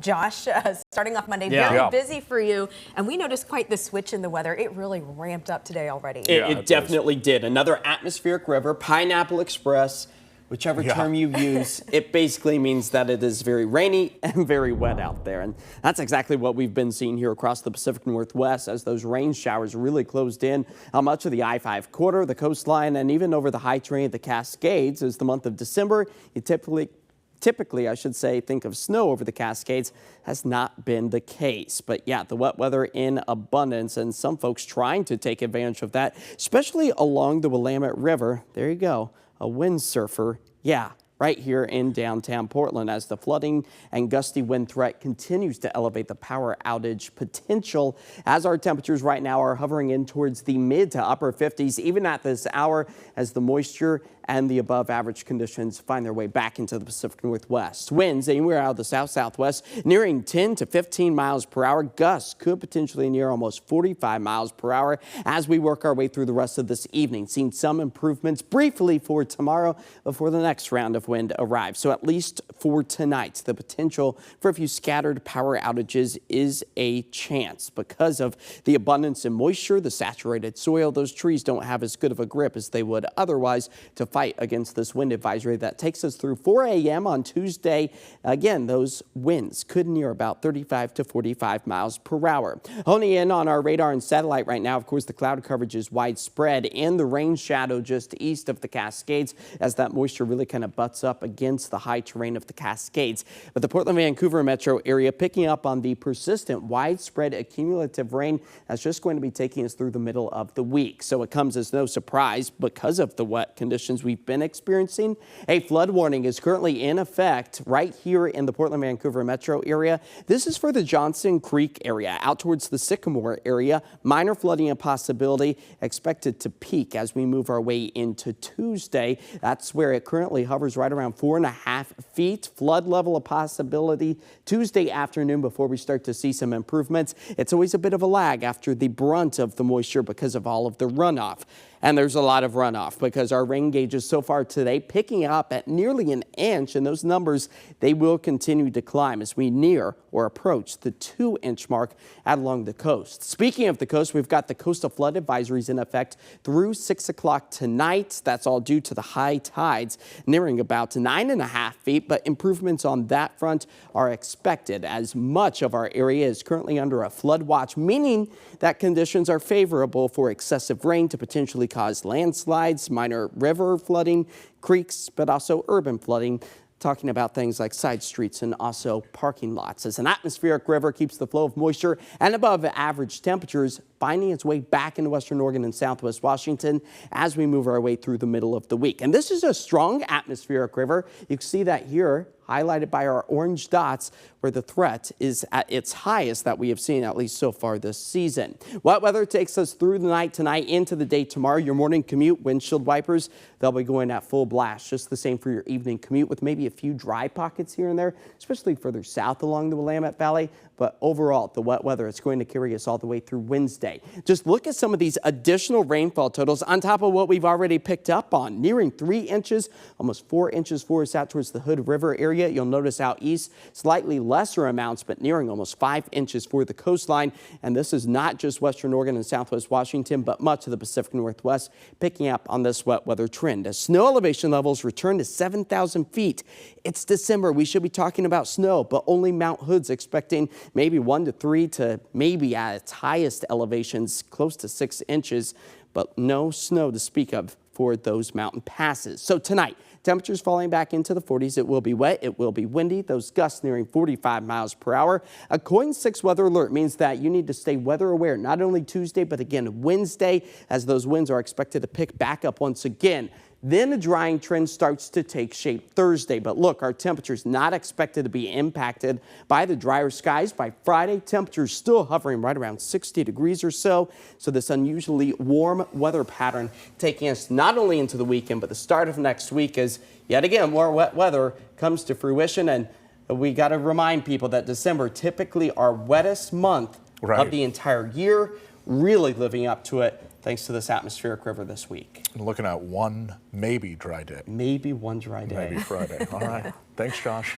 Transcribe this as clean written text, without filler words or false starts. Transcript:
Josh, starting off Monday, very busy for you, and we noticed quite the switch in the weather. It really ramped up today already. It definitely did. Another atmospheric river, Pineapple Express, whichever term you use, it basically means that it is very rainy and very wet out there. And that's exactly what we've been seeing here across the Pacific Northwest as those rain showers really closed in on much of the I-5 corridor, the coastline, and even over the high terrain of the Cascades. As the month of December, you typically, I should say, think of snow over the Cascades, has not been the case. But yeah, the wet weather in abundance, and some folks trying to take advantage of that, especially along the Willamette River. There you go, a windsurfer. Yeah, right here in downtown Portland as the flooding and gusty wind threat continues to elevate the power outage potential as our temperatures right now are hovering in towards the mid to upper 50s even at this hour as the moisture and the above average conditions find their way back into the Pacific Northwest. Winds anywhere out of the south-southwest nearing 10 to 15 miles per hour. Gusts could potentially near almost 45 miles per hour as we work our way through the rest of this evening. Seeing some improvements briefly for tomorrow before the next round of wind arrives. So at least for tonight, the potential for a few scattered power outages is a chance because of the abundance in moisture, the saturated soil. Those trees don't have as good of a grip as they would otherwise to fight against this wind advisory that takes us through 4 a.m. on Tuesday. Again, those winds could near about 35 to 45 miles per hour. Honing in on our radar and satellite right now, of course, the cloud coverage is widespread and the rain shadow just east of the Cascades as that moisture really kind of butts up against the high terrain of the Cascades. But the Portland-Vancouver metro area picking up on the persistent widespread accumulative rain that's just going to be taking us through the middle of the week. So it comes as no surprise because of the wet conditions we've been experiencing. A flood warning is currently in effect right here in the Portland-Vancouver metro area. This is for the Johnson Creek area out towards the Sycamore area. Minor flooding a possibility expected to peak as we move our way into Tuesday. That's where it currently hovers right around 4.5 feet. Flood level a possibility Tuesday afternoon before we start to see some improvements. It's always a bit of a lag after the brunt of the moisture because of all of the runoff. And there's a lot of runoff because our rain gauges so far today picking up at nearly an inch, and those numbers, they will continue to climb as we near or approach the 2-inch mark out along the coast. Speaking of the coast, we've got the coastal flood advisories in effect through 6 o'clock tonight. That's all due to the high tides nearing about 9.5 feet, but improvements on that front are expected as much of our area is currently under a flood watch, meaning that conditions are favorable for excessive rain to potentially cause landslides, minor river flooding, creeks, but also urban flooding. Talking about things like side streets and also parking lots as an atmospheric river keeps the flow of moisture and above average temperatures finding its way back into western Oregon and southwest Washington as we move our way through the middle of the week. And this is a strong atmospheric river. You can see that here highlighted by our orange dots where the threat is at its highest that we have seen at least so far this season. Wet weather takes us through the night tonight into the day tomorrow. Your morning commute, windshield wipers, they'll be going at full blast. Just the same for your evening commute with maybe a few dry pockets here and there, especially further south along the Willamette Valley. But overall, the wet weather is going to carry us all the way through Wednesday. Just look at some of these additional rainfall totals on top of what we've already picked up on. Nearing 3 inches, almost 4 inches for us out towards the Hood River area. You'll notice out east, slightly lesser amounts, but nearing almost 5 inches for the coastline. And this is not just western Oregon and southwest Washington, but much of the Pacific Northwest picking up on this wet weather trend. As snow elevation levels return to 7,000 feet, it's December. We should be talking about snow, but only Mount Hood's expecting maybe 1 to 3 to maybe at its highest elevations close to 6 inches, but no snow to speak of for those mountain passes. So tonight, temperatures falling back into the 40s. It will be wet. It will be windy. Those gusts nearing 45 miles per hour. A KOIN 6 weather alert means that you need to stay weather aware, not only Tuesday, but again Wednesday, as those winds are expected to pick back up once again. Then a drying trend starts to take shape Thursday. But look, our temperatures not expected to be impacted by the drier skies. By Friday, temperatures still hovering right around 60 degrees or so. So this unusually warm weather pattern taking us not only into the weekend, but the start of next week as yet again more wet weather comes to fruition. And we got to remind people that December typically our wettest month of the entire year, really living up to it. Thanks to this atmospheric river this week. And looking at one maybe dry day. Maybe one dry day. Maybe Friday. All right. Thanks, Josh.